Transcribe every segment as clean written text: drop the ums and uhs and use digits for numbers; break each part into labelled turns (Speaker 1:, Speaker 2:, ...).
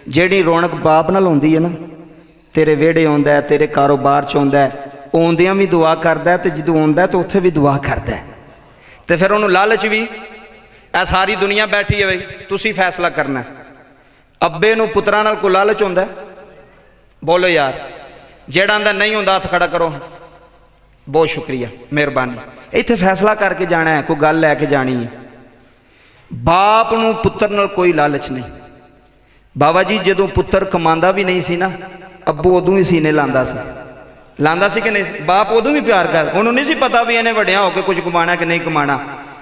Speaker 1: ਜਿਹੜੀ ਰੌਣਕ ਬਾਪ ਨਾਲ ਹੁੰਦੀ है ना, तेरे वेड़े आउंदा है, तेरे कारोबार च आउंदा है, आउंदियां भी दुआ करदा है, ते जदों आउंदा है तो उत्थे भी दुआ करदा है। ते फिर उहनूं लालच भी, आ सारी दुनिया बैठी है बई तुसीं फैसला करना है। अब्बे नूं पुत्रां नाल कोई लालच हुंदा है? बोलो यार, जेड़ा आंदा नहीं हुंदा हत्थ खड़ा करो। बहुत शुक्रिया, मेहरबानी। इत्थे फैसला करके जाना है, कोई गल लैके जानी है। बाप नूं पुत्र नाल कोई लालच नहीं। बाबा जी जदों पुत्र कमांदा भी नहीं सी ना, अब्बू उदों भी सीने लांदा सी कि नहीं? बाप उदों भी प्यार कर, उन्होंने नहीं सी पता भी इन्हें वड्डियां होके कुछ कमाना कि नहीं कमाना,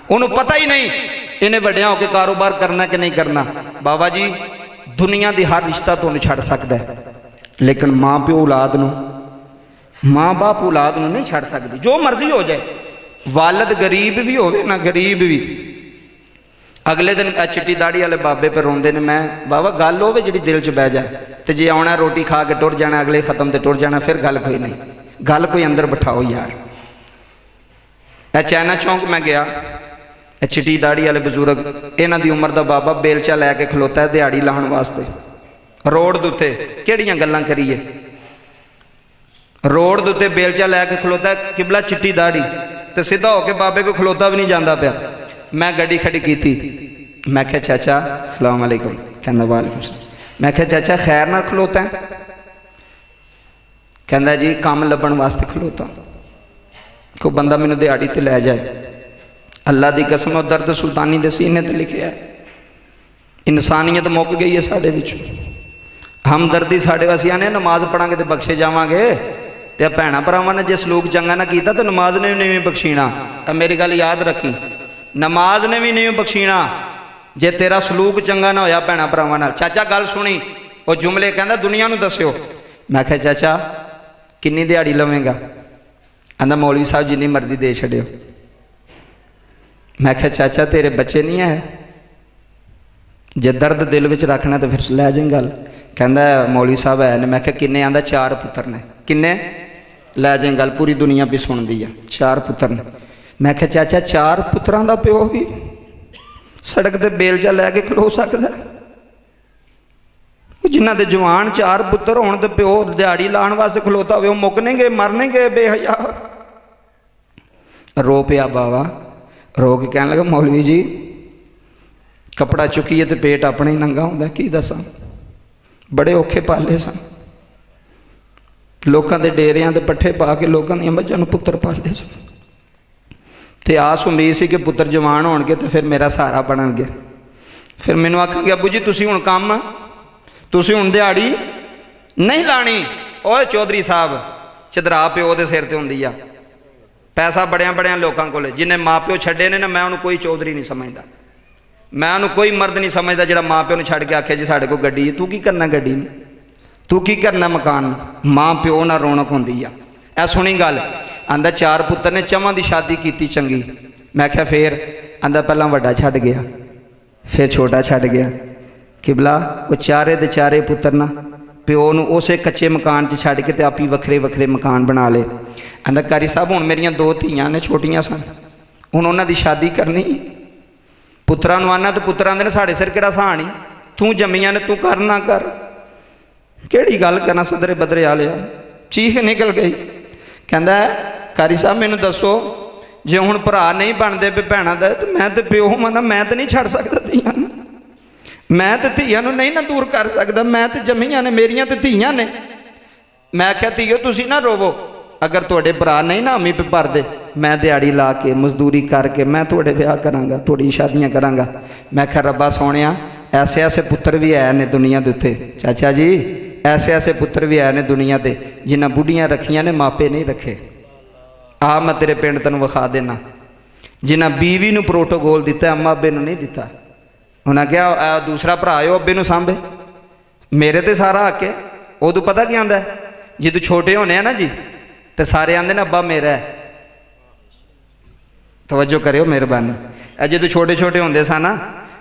Speaker 1: उन्होंने पता ही नहीं इन्हें वड्डियां होके कारोबार करना कि नहीं करना। बाबा जी दुनिया दी हर रिश्ता तुहानूं छड्ड सकदा है, लेकिन माँ प्यो औलाद नूं, माँ बाप औलाद नूं नहीं छड्ड सकदी। जो मर्जी हो जाए, वालद गरीब भी होवे ना गरीब भी। अगले दिन चिट्टी दाड़ी वाले बाबे पर रोंदे ने, मैं बाबा गल होवे जिहड़ी दिल च बह जाए, तो जे आना रोटी खा के टुर जाना, अगले खत्म तो टुर जाना, फिर गल कोई नहीं। गल कोई अंदर बिठाओ यार। चाइना चौंक मैं गया, चिट्टी दाड़ी वाले बजुर्ग, इन्हां दी उम्र दा बाबा बेलचा लैके खलोता है दिहाड़ी लाउण वास्ते रोड दे उत्ते। किहड़ियां गल्लां करिए, रोड दे उत्ते बेलचा लैके खलोता है, किबला चिट्टी दाड़ी, तो सीधा होके बाबे को खलोता भी नहीं जाता पिया। मैं गड्डी खड़ी की, मैं क्या चाचा अस्सलाम वालेकुम, कहंदा वालेकुम सलाम। मैं क्या चाचा खैर ना खलोता है? कहंदा जी काम लभण वास्ते खलोता, कोई बंदा मैनूं दिहाड़ी ते लै जाए। अल्लाह की कसम दर्द सुल्तानी दे सीने ते लिखिया है। इंसानियत मुक गई है साढ़े विचों, हमदर्दी साढ़े वासी आने नमाज पढ़ांगे तो बख्शे जावांगे, तो भैणां भरावां ने जे सलूक चंगा ना कीता तो नमाज ने भी नहीं बख्शीना। मेरी गल याद रखी, नमाज ने भी नहीं बख्शीना जे तेरा सलूक चंगा ना होया भैणां भरावां नाल। चाचा गल सुनी, वो जुमले कहंदा दुनिया नूं दस्सिओ। मैं कहा चाचा किन्नी दिहाड़ी लवेंगा? आंदा मौलवी साहब जिन्नी मर्जी दे छड्डिओ। मैं कहा चाचा तेरे बच्चे नहीं है, जे दर्द दिल विच रखना तो फिर लै जाए गल। कहंदा मौलवी साहब है ने। मैं कहा किन्ने? आंदा 4 पुत्र ने। किन्ने? लै जाए गल, पूरी दुनिया भी सुनती है। 4 पुत्र ने। मैं कहा चाचा 4 पुत्रां दा प्यो भी सड़क ते बेलचा लैके खलो सकदा? जिन्हां दे जवान 4 पुत्र होण ते प्यो दिहाड़ी लाण वास्ते खलोता होवे, मुकने गए मरने गए बेहया। रो पिया बाबा, रो के कहने लगा मौलवी जी कपड़ा चुकीए तो पेट अपने ही नंगा होंदा, की दसां बड़े औखे पाले सन। लोगों के डेरियां दे पट्ठे पा के लोगों दी मझां नूं पुत्र पाले सन, ते आस उम्मीद सी कि पुत्र जवान होणगे तो फिर मेरा सहारा बनणगे। फिर मैनूं आखणगे अब्बू जी तुसीं हुण काम, तुसीं हुण दिहाड़ी नहीं लाणी। ओए चौधरी साहब चदरा प्यो दे सिर ते हुंदी आ, पैसा बड़ियां बड़ियां लोगों को, जिन्हें माँ प्यो छड्डे ने ना, मैं उन्होंने कोई चौधरी नहीं समझदा, मैं उन्होंने कोई मर्द नहीं समझदा जिहड़ा माँ प्यो नूं छड्ड के आखे जी साडे कोल गड्डी है। तू की करना गड्डी में, तू की करना मकान? माँ प्यो नाल रौनक हुंदी आ। ऐ सुनी गल। आंदा 4 पुत्र ने, 4वां दी शादी कीती चंगी। मैं क्या फिर? आंदा पहला वड्डा छड्ड गया, फिर छोटा छड्ड गया। किबला वो 4 दे 4 पुत्र ना प्यो नूं उसे कच्चे मकान च छड्ड के ते आप ही वखरे वखरे मकान बना ले। आंदा कारी साहब हुण मेरियां 2 धीआं ने, छोटियां सन, हुण उन्हां दी शादी करनी। पुत्रां नूं आना तो पुत्र आंदे ने साढ़े सिर किहड़ा सहान ही, तू जम्मियां ने तू कर ना कर। किहड़ी गल करना सदरे बदरे वालिया, चीख निकल गई। कहंदा कारी साहब मैनूं दसो जे हुण भरा नहीं बनदे पे भैणां दा, ते मैं ते प्यो होवां ना, मैं तो नहीं छड्ड सकदा धीआं नूं, मैं तो धीआं नूं नहीं ना दूर कर सकदा, मैं तो जम्मियां ने, मेरियां तो धीआं ने। मैं आख्या धीओ तुसीं ना रोवो, अगर तुहाडे भरा नहीं ना अम्मी पे भरदे, मैं दिहाड़ी ला के मजदूरी करके मैं तुहाडे विआह करांगा, तुहाडी शादियां करांगा। मैं आख्या रब्बा सोहणिया ऐसे ऐसे पुत्र भी है ने दुनिया दे उत्ते, चाचा जी ऐसे ऐसे पुत्र भी है ने दुनिया ते जिन्हां बुढ़ियां रखियां ने मापे नहीं रखे। आ मैं तेरे पिंड तैनूं विखा देना, जिन्हां बीवी नूं प्रोटोकॉल दिता अम्मा अब्बे नूं नहीं दिता। उन्हें क्या दूसरा भरा है अब्बे नूं सांभे, मेरे ते सारा हक है। उदों पता क्या आंदा है जदों छोटे होने ना जी, तो सारे आंदे ने अब्बा मेरा है। तवज्जो करियो मेहरबानी। जो छोटे छोटे होंदे सन ना,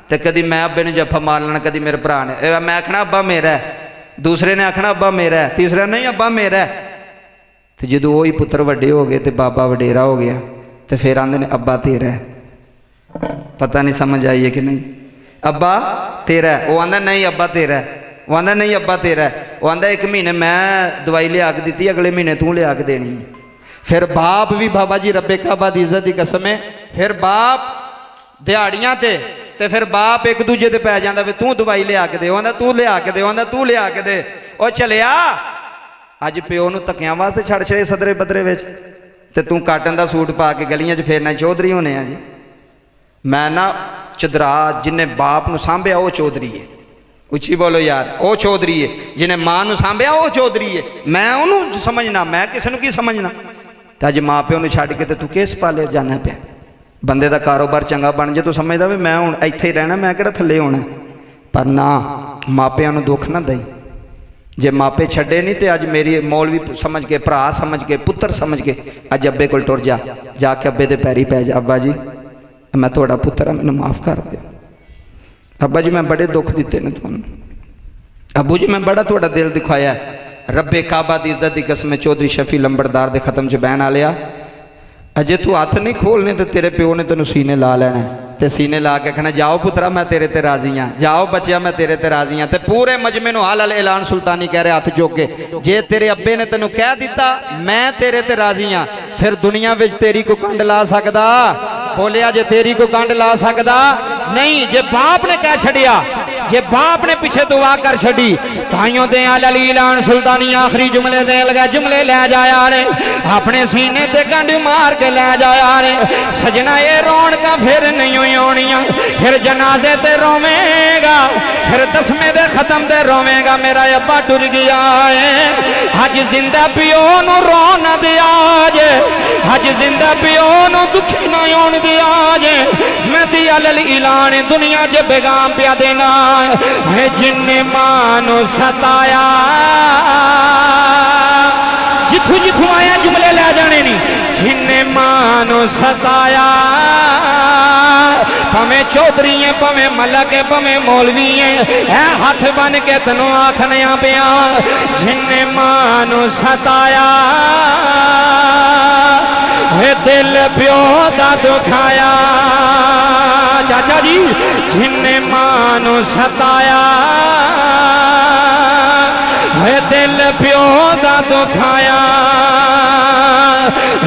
Speaker 1: तो कभी मैं अब्बे नूं जफ्फा मार लेना, कभी मेरे भरा ने, मैं आखना अब्बा मेरा है, दूसरे ने आखना अब्बा मेरा है, तीसरा नहीं अब्बा मेरा है। तो जो वही पुत्र वड्डे हो गए तो बाबा वडेरा हो गया, तो फिर आंदे ने अब्बा तेरा है। पता नहीं समझ आई है कि नहीं? अब्बा तेरा है, वो आंदा नहीं अब्बा तेरा है। वो आंदा नहीं अब्बा तेरा है। वो आंदा 1 महीने मैं दवाई लिया के दी, अगले महीने तू लिया के देनी। फिर बाप भी बाबा जी रब्बे काबा दी इज्जत की कसम है, फिर बाप दिहाड़ियां ते फिर बाप एक दूजे ते पै जांदा वे तू दवाई लिया के दे, आंदा तू लिया के दे, आंदा तू लिया के दे। ओ चलिया अज प्यो नूं धक्कियां वास्ते छड़ छड़े सदरे बदरे विच ते तू काटन दा सूट पा के गलियां च फेरना चौधरी होने आ जी। मैं ना चदरा जिन्हें बाप नूं सांभिया वो चौधरी है, उच्ची बोलो यार, वो चौधरी है। जिन्हें मां नूं सांभिया वो चौधरी है। मैं उन्होंने समझना, मैं किसी नूं की समझना। तो अज माँ प्यो नूं छड्ड के तू किस पाले जाना पिया। बंदे का कारोबार चंगा बन जाए तू समझदा भी मैं हुण इत्थे ही रहना, मैं किहड़ा थल्ले होना। पर ना, मापियां नूं दुख ना दई। जे मापे छड्डे नहीं तो अज मेरी मौलवी समझ के, भरा समझ के, पुत्र समझ के अज अब्बे कोल टुर जा, जाके अब्बे दे पैरी पै जा, अब्बा जी मैं तुहाडा पुत्र हाँ, मैनू माफ़ कर दे। अब्बा जी मैं बड़े दुख दिते ने तुहानू, अबू जी मैं बड़ा तुहाडा दिल दिखाया। रब्बे काबा दी इज्जत दी कसम चौधरी शफी लंबड़दार दे खत्म च बहन आलिया, अजे तू हथ नहीं खोलने तो तेरे प्यो ने तेनू सीने ला लेना, ते सीने ला के कहना जाओ पुत्रा मैं तेरे ते राजी हाँ, जाओ बच्चिया मैं तेरे ते राजी हाँ। ते पूरे मजमे नूं हाल ऐलान सुल्तानी कह रहे हाथ चुक के, जे तेरे अब्बे ने तेनू कह दिता मैं तेरे ते राजी हाँ, फिर दुनिया विच तेरी को कंड ला सकदा? बोलिया जे तेरी को कंड ला सकदा नहीं। जे बाप ने कह छड़िया, जे बाप ने पीछे दुआ कर छड़ी, ताइयों दे ऐलान सुल्तानी आखिरी जुमले दे लगा, जुमले ले जाया ने अपने सीने ते कंड मार के ले जाया ने। सजना ये रौनकां फिर नहीं होनियां, फिर जनाजे ते रोवेगा, फिर 10वें दे खत्म ते रोवेगा मेरा अब्बा टुर गया है। अज जिंदा पिओ नूं रो ना दिया जे, अज जिंदा पिओ नूं दुखी ना होण दिया जे। मैं दिया ऐलान दुनिया च पैगाम पिया देना है, जिन्ने मां नूं सताया, जिथों जिथों आया जुमले लै जाने नहीं, जिन्ने मां नूं सताया, भावें चौधरी है, भावें मलक है, भावें मौलवी है हाथ बन के तेनों आखनिया पिया, जिन्ने मां नूं सताया दिल प्यो दा दुखाया। चाचा जी जिन्ने मां नूं सताया दिल प्यो दा दुखाया,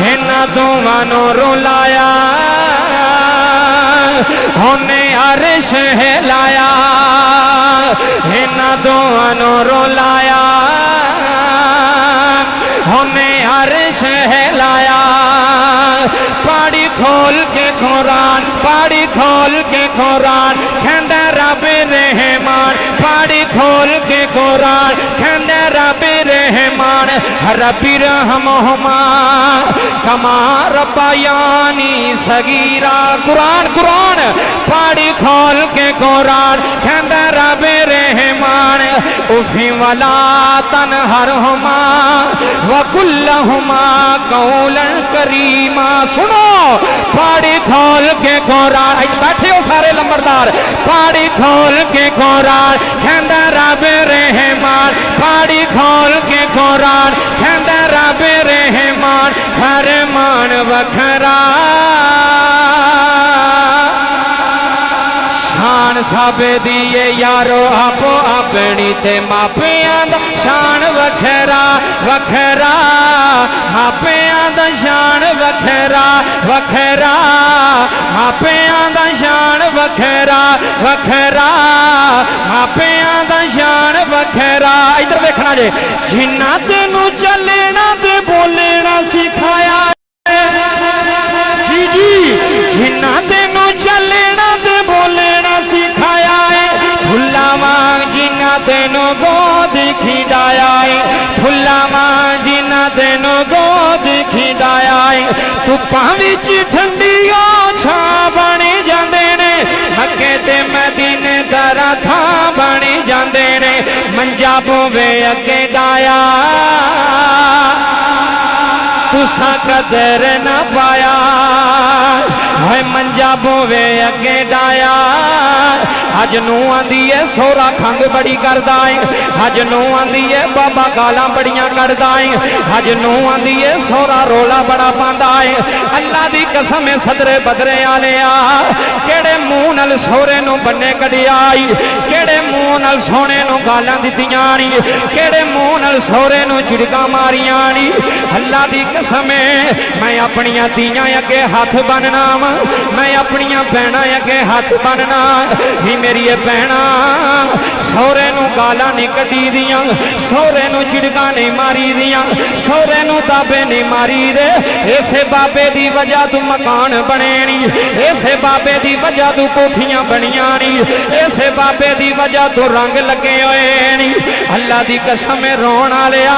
Speaker 1: इन्हां दोवां नूं रुलाया उन्हें अर्श हिलाया, इन्हां दोवां नूं रुलाया उन्हें अर्श हिलाया। पाड़ी खोल के कुरान, पाड़ी खोल के कुरान कहंदा रब रहमान, पाड़ी खोल के कुरान कहंदा रब रहमान, रब्बी रहमहुमा कमा रब्बायानी सगीरा। कुरान कुरान पाड़ी खोल के कुरान कहंदा रब रहमान, उफी वला तनहरहुमा वकुल्लहुमा कौलन करीमा। सुनो पाड़ी खोल के कुरान, बैठे हो सारे लंबरदार, पाड़ी खोल के कुरान कहंदा रब रहमान, पाड़ी खोल के कुरान कहंदा रब रहमान, फरमान वखरा शान सब दिए यारो आपो अपनी ते मापियां दा शान वखरा वखरा, मापियां दा शान वखरा वखरा, मापियां दा शान वखरा वखरा, मापियां दा शान वखरा। इधर देखना जे, जिन्ना तेनू चलना ते बोलना सिखाया जी जी, जिन्ना तेनू चलना ते बोलना सिखाया है, फुल्ला वांग जिन्ना तेनू गोद खिंडाया है, फुल्ला वांग जिन्ना तेनू गोद खिंडाया है। धुप्पां विच ठंडियां छां बन जांदे ने, मक्के ते मदीने दरा थां बन जांदे ने, मंजा पवे अगे डाया तू
Speaker 2: तुसा कदर न पाया है मंजा बोवे अगे डाया अज नू आंदी है सोहरा खंग बड़ी करदा है अज नू आंदी है बाबा गालां बड़ियां करदा है अज नू आंदी है सोहरा रोला बड़ा पांदा है अल्लाह दी कसम है सदरे बदरे आलिया केड़े मुंह नाल सोहरे नू बन्ने कढिया केड़े मुंह नाल सोहणे नू गालां दित्तियां नी केड़े मुंह नाल सोहरे नू झिड़कां मारियां नी अल्लाह दी कसम है मैं अपनियां धीआं अगे हथ बनना वा मैं अपनियां भैणां अगे हथ बनना ही मेरी भैणां सोहरे नू गालां नहीं कढी दियां सोहरे नू झिड़कां नहीं मारी दियां सोहरे नू दाबे नहीं मारी दे इसे बाबे दी वजह तू मकान बने नी इसे बाबे दी वजह तू कोठियां बनियां नी इसे बाबे दी वजह तू रंग लगे होए नी अल्लाह दी कसम रोण वालिया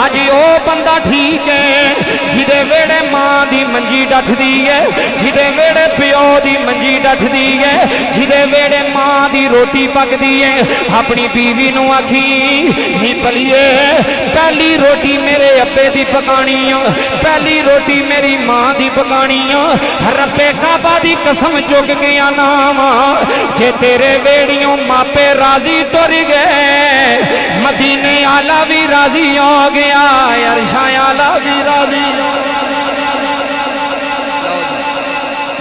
Speaker 2: अज ओ बंदा ठीक है जिदे वेड़े मां दी मंजी डठदी है जिदे वेड़े प्यो दी मंजी डठदी है जिदे वेड़े मां दी रोटी पकदी है अपनी बीवी नू आखी ही पलिए पहली रोटी मेरे अब्बे दी पकानी पहली रोटी मेरी मां दी पकानी रब्बे काबा दी कसम चुक गया नाम जे तेरे वेड़ियों मापे राजी तुर गए मदीने आला भी राजी हो गया अरशा आला भी राजी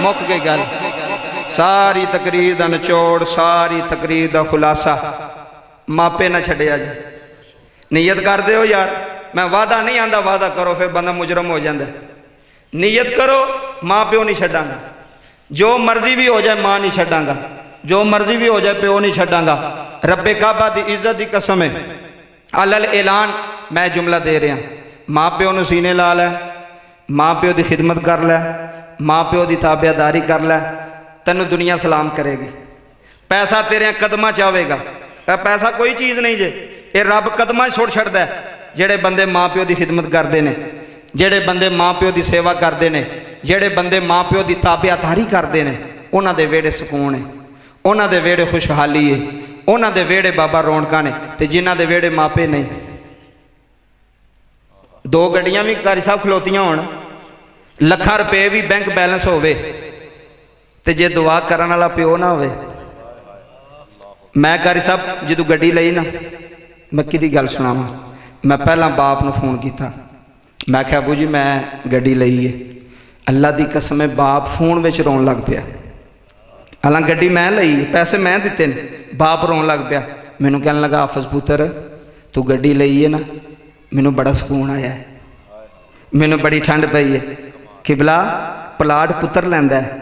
Speaker 1: मुक गई गल सारी तकरीर का निचोड़ सारी तकरीर का खुलासा मापे ना छड़िया जी नीयत कर दो यार मैं वादा नहीं आंदा वादा करो फिर बंदा मुजरम हो जाता नीयत करो माँ प्यो नहीं छड़ांगा जो मर्जी भी हो जाए माँ नहीं छड़ांगा जो मर्जी भी हो जाए प्यो नहीं छड़ांगा रब्बे काबा दी इज्जत की कसम है अलल ऐलान मैं जुमला दे रहा माँ प्यो नूं सीने ला लै माँ प्यो की खिदमत कर लै माँ प्यो की ताबेदारी कर लै तेनू दुनिया सलाम करेगी पैसा तेरे कदमां च आवेगा पैसा कोई चीज़ नहीं जे ये रब कदमां च सुट छड्डदा है जेड़े बंदे माँ प्यो की खिदमत करते हैं जेड़े बंदे माँ प्यो की सेवा करते हैं जेड़े बंदे माँ प्यो की ताबेदारी करते हैं उन्हां दे वेड़े सुकून है उन्हां दे वेड़े खुशहाली है उन्हां दे वेड़े बाबा रौनकां ने ते जिन्हां दे वेड़े मापे नहीं दो गड्डियां भी कारी साहब खलोतियां होण ਲੱਖਾਂ रुपए भी बैंक बैलेंस होवे ते जे दुआ करन वाला प्यो ना होवे मैं कारी साहब जो गड्डी लई ना मैं किहदी गल सुनावां मैं पहला बाप नूं फोन किया मैं आख्या अबू जी मैं गड्डी लई है अल्लाह दी कसम है बाप फोन विच रोन लग पिया हालां गड्डी मैं लई पैसे मैं दिते ने बाप रोन लग पिया मैनूं कहन लगा हाफिज़ पुत्र तू गड्डी लई है ना मैनूं बड़ा सुकून आया है मैनूं बड़ी ठंड पई है किबला प्लाट पुत्र लैंदा है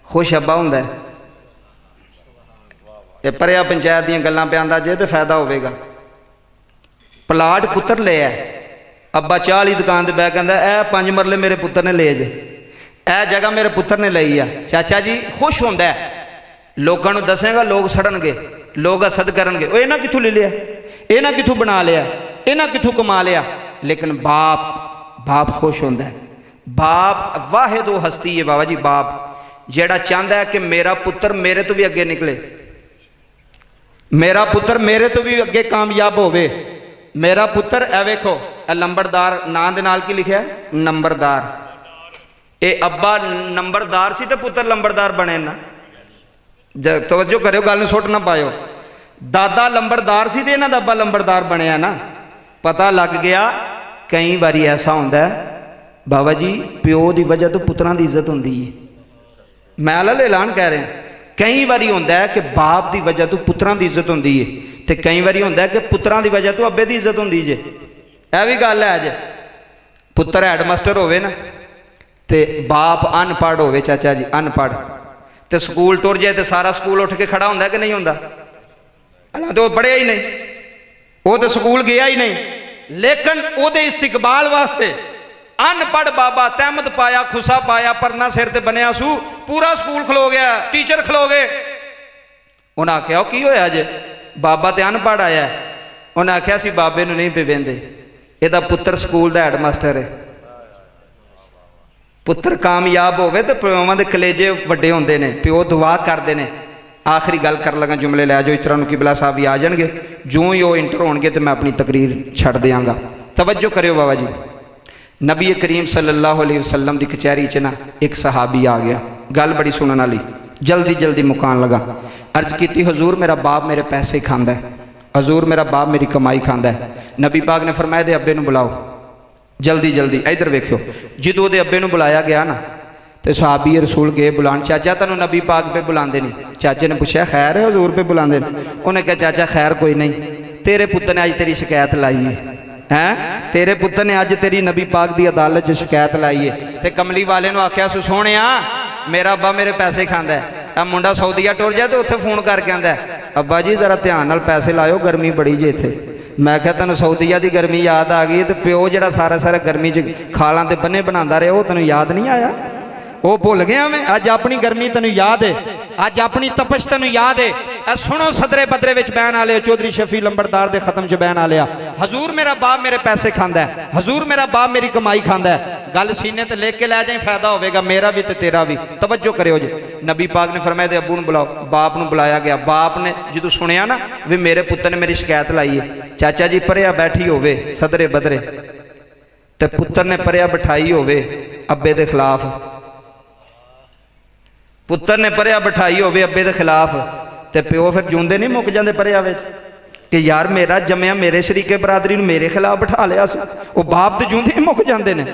Speaker 1: खुश अब्बा हुंदा है ये परिया पंचायत दी गल्लां पे आंदा जे तो फायदा होवेगा प्लाट पुत्र लिया अब्बा चाह वाली दुकान ते बह कहंदा ए 5 मरले मेरे पुत्र ने ले जे ए जगह मेरे पुत्र ने लई आ चाचा जी खुश होंदा है लोगों नूं दसेगा लोग सड़नगे लोग हसद करनगे ओ इन्हां कित्थों ले लिया इन्हां कित्थों बना लिया इन्हां कित्थों कमा लिया लेकिन बाप खुश होंदा है बाप वाहिद वो हस्ती है बाबा जी बाप जेड़ा चाहता है कि मेरा पुत्र मेरे तो भी अगे निकले मेरा पुत्र मेरे तो भी अगे कामयाब होवे मेरा पुत्र ए वेखो ए लंबरदार नां दे नाल की लिखा नंबरदार ये अब्बा नंबरदार सी तो पुत्र लंबरदार बने ना तवज्जो करो गल नूं सुट ना पायो दादा लंबरदार सी ते इन्हां दा अब्बा लंबरदार बनया ना पता लग गया कई बारी ऐसा होंदा है बाबा जी प्यो की वजह तो पुत्रां की इज्जत होंदी है मैं अलल ऐलान कह रहा कई बारी होंदा है कि बाप की वजह तो पुत्रां की इज्जत होंदी है तो कई बारी होंदा है कि पुत्रां की वजह तो अब्बे की इज्जत होंदी जे यह भी गल है अज पुत्र हैडमास्टर होवे ना तो बाप अनपढ़ होवे चाचा जी अनपढ़ तो स्कूल टुर जाए तो सारा स्कूल उठ के खड़ा होंदा कि नहीं होंदा हालां तो पढ़िया ही नहीं वो तो स्कूल गया ही नहीं लेकिन वो इस्तिकबाल वास्ते अनपढ़ बाबा तहमत पाया खुसा पाया परना सिर ते बनया सू पूरा स्कूल खलो गया टीचर खलो गए उन्हें आख्या की होया जे बाबा तो अनपढ़ आया उन्हें आख्या सी बाबे नूं नहीं पे वेंदे इहदा पुत्र स्कूल दा हैडमास्टर है पुत्र कामयाब होवे तो प्योवां दे कलेजे वड्डे होंदे ने प्यो दुआ करदे ने आखिरी गल कर लगा जुमले लै जाओ इतरा किबला साहब भी आ जाएंगे जो ही वो इंटर होणगे तो मैं अपनी तकरीर छड़ देंगा तवज्जो करियो बाबा जी नबी करीम सल्लल्लाहु अलैहि वसल्लम की कचहरी च ना एक सहाबी आ गया, गल बड़ी सुनने वाली, जल्दी जल्दी मुकान लगा। अर्ज की हजूर मेरा बाप मेरे पैसे खांदा है, हजूर मेरा बाप मेरी कमाई खांदा है। नबी पाक ने फरमाया दे अब्बे नूं बुलाओ जल्दी जल्दी। इधर वेखो, जो दे अब्बे नूं बुलाया गया ना तो सहाबी रसूल गए बुलान, चाचा तेनों नबी पाक पे बुलाते नहीं। चाचे ने पूछा खैर है हजूर पे बुलाते हैं? उन्हें कहा चाचा खैर कोई नहीं, तेरे पुत्र ने अज तेरी शिकायत लाई है, तेरे पुत्र ने अज तेरी नबी पाक की अदालत शिकायत लाई है। तो कमली वाले ने आख्या सोने मेरा अब्बा मेरे पैसे खांदा है, आ मुंडा सऊदीया टुर जाए तो उत्थे फोन करके आंदा अब्बा जी जरा ध्यान नाल पैसे लाओ, गर्मी बड़ी जे इत्थे। मैं क्या तेन सऊदीया की गर्मी याद आ गई, तो प्यो जो सारा सारा गर्मी च खालों के बन्ने बना रहे वो तेन याद नहीं आया? वो भुल गया मैं? अज अपनी गर्मी तेन याद है, अज अपनी तपश तेन याद है? सुनो सदरे बदरे विच बहन वाले चौधरी शफी लंबरदार दे खत्म च बहन वाले, हजूर मेरा बाप मेरे पैसे खांदा है, हजूर मेरा बाप मेरी कमाई खांदा है। गल सीने ते लेके लै जाए, फायदा होगा मेरा भी ते तेरा भी। तवज्जो करियो जी। नबी पाक ने फरमाया दे अब्बू नूं बुलाओ। बाप नूं बुलाया गया। बाप ने जो सुनिया ना भी मेरे पुत्र ने मेरी शिकायत लाई है, चाचा जी परेया बैठी होवे सदरे बदरे, ते पुत्र ने परेया बिठाई होवे अब्बे दे खिलाफ, पुत्र ने परेया बिठाई होवे अब्बे दे खिलाफ, ते प्यो फिर जूंदे नहीं मुक जाते परेया विच कि यार मेरा जमया मेरे शरीके बरादरी नूं मेरे खिलाफ बिठा लिया सी। वो बाप तो जूंदे ही मुक जाते हैं।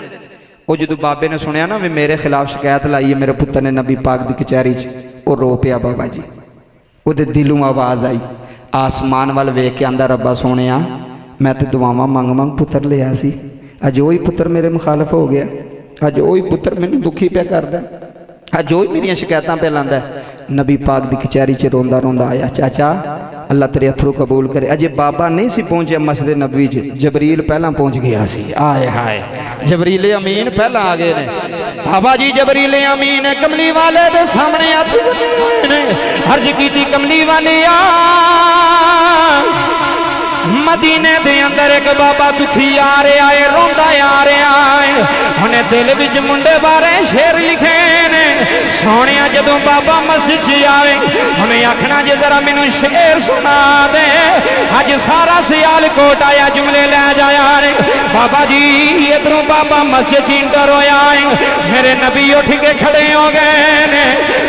Speaker 1: वो जो बाबे ने सुनिया ना भी मेरे खिलाफ शिकायत लाई है मेरे पुत्र ने नबी पाक की कचहरी च, वो रो पिया बाबा जी। वो दिलों आवाज़ आई, आसमान वाल वेख के आंदा रब्बा सोने मैं तो दुआवां मंग मंग पुत्र लिया सी, अज वही पुत्र मेरे मुखालफ हो गया, अज वही पुत्र मैनू दुखी पिया करदा, अज वही मेरिया शिकायतां पे लांदा। नबी पाक की कचहरी च रोंदा रोंदा आया, चाचा अल्लाह तेरे अथरू कबूल करे। अजे बाबा नहीं सी पहुंचे मस्जिद नबवी च, जबरील पहला पहुंच गया सी। आए हाय जबरील अमीन पहला आ गए ने। बाबा जी जबरील अमीन कमली वाले दे सामने अर्ज की कमली वाले मदीने दे अंदर एक बाबा दुखी आ रहा है, रोंदा आ रहा है। उन्हें दिल विच मुंडे बारे शेर लिखे ने, सोने जदों बाबा मस्जिद च आए उन्हें आखना जे जरा मैनू शेर सुना दे, अज सारा सियालकोट आया जुमले लै जाया रे। बाबा जी इधरों बाबा मस्जिद च इंटर होया है, मेरे नबी उठ के खड़े हो गए ने,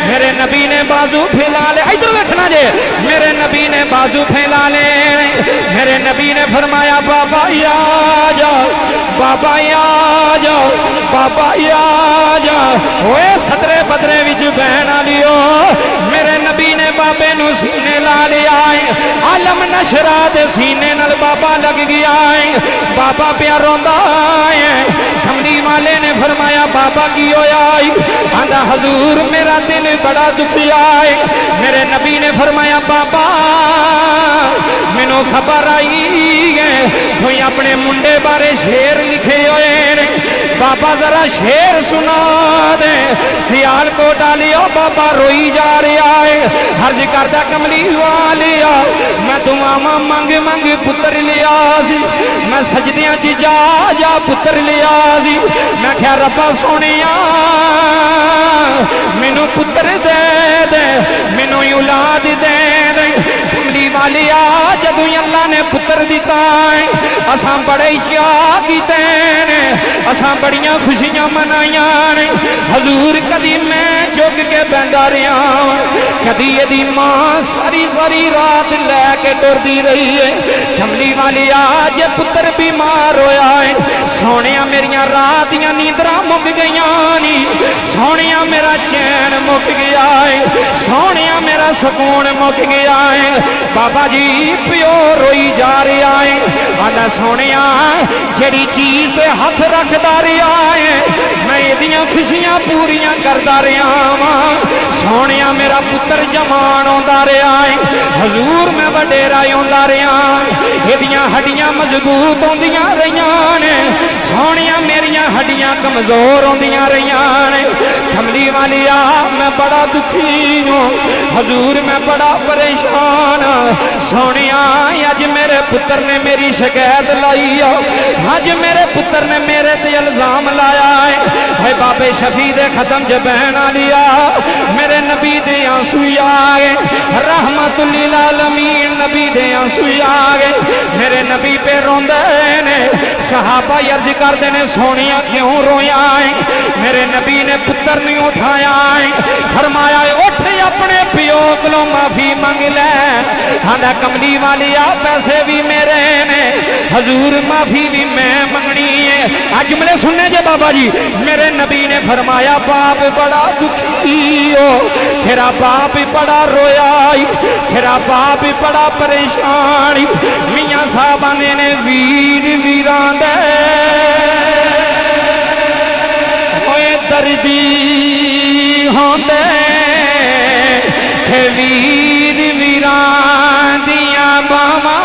Speaker 1: मेरे नबी ने बाजू फैला ले, इधर देखना जे मेरे नबी ने बाजू फैला ले, मेरे नबी ने फरमाया बाबा आ जाओ, बाबा आ जाओ, बाबा आ जाओ। ओए सदरे बदरे विच बहन लियो, मेरे नबी ने बाबे नू सीने ला लिया है, आलम नशरा दे सीने नाल बाबा लग गया है, बाबा प्या रोंदा है। कमली वाले ने फरमाया बाबा की होया है? आंदा हजूर मेरा दिल बड़ा दुखिया है। मेरे नबी ने फरमाया बाबा मैनू खबर आई है कोई अपने मुंडे बारे शेर लिखे हुए ने, बाबा जरा शेर सुना दे। सियालकोट वालियो बाबा रोई जा रहा है, हर्ज करदा कमली वालिया मैं दुआवां मंग मंग पुत्र लिया सी, मैं सजदियां च जा जा पुत्र लिया सी, मैं क्या रब्बा सोनिया मैनू पुत्र दे दे, मैनू औलाद दे दे। कमली वालिया जदों अल्लाह ने पुत्र दिता है असां बड़े चाह कीते ने, असां बड़ियां खुशियां मनाइया ने। हजूर कदी मैं चुग के बहंदा रहा, कदी यदी मां सारी सारी रात लैके टुरदी रही है। कमली वालिया जे पुत्र बीमार होया है, सोने मेरिया रात दियां नींदरां मुक गई नी, सोने मेरा चैन मुक गया है, सोने मेरा सुकून मुक गया है। बाबा जी प्यो रोई जा रहा है, आंदा सोने जेड़ी चीज पे हाथ रखदा रहा है मैं इहदियां खुशियां पूरियां करदा रहा वां। सोने मेरा पुत्र जवान आंदा रहा है, हजूर मैं वडेरा आंदा रहा, इहदियां हड्डियां मजबूत होंदियां रहियां ने, सोने मेरियां हड्डियां कमजोर होंदियां रहियां ने। कमली वालिया मैं बड़ा दुखी हूँ हजूर, मैं बड़ा परेशान। सोने अज मेरे पुत्र ने मेरी शिकायत लाई है, अज मेरे पुत्र ने मेरे ते इल्जाम लाया है। बाबे शफी दे खत्म च बहन लिया, मेरे नबी दे आंसू आ गए, रहमतुल लिल आलमीन नबी दे आंसू आ गए, मेरे नबी पे रोंदे ने।
Speaker 2: सहाबा अर्ज करते ने सोनिया क्यों रोया है? मेरे नबी ने पुत्र नहीं उठाया है, फरमाया उठ अपने पिओ को माफी मंग ले। आंदा कमली वाली आ पैसे भी मेरे ने, हजूर माफी भी मैं मंगनी है। आज जुमले सुनने जे बाबा जी, मेरे नबी ने फरमाया बाप बड़ा दुखी हो, तेरा बाप बड़ा रोया, तेरा बाप बड़ा परेशान। मियां साहब आंदे ने वीर वीरां दे होए दर्दी होंदे, वीर वीरां दियां बावां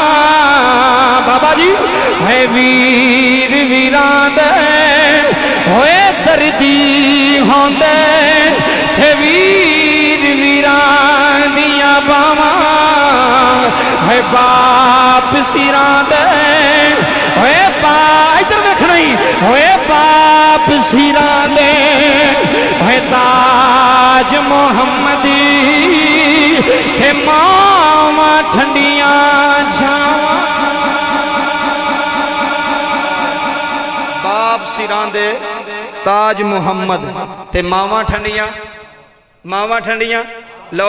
Speaker 2: बाबा जी है वीर वीरां दे होए दर्दी होंदे, वीर वीरां दियां बावां है बाप सिरां दे होए पा इधर देखना ही होए बाप सिरां दे है ताज मोहम्मदी के मावा ठंडियां छावां।
Speaker 1: बाप सिरां दे ताज मुहम्मद ते मावां ठंडियां लो।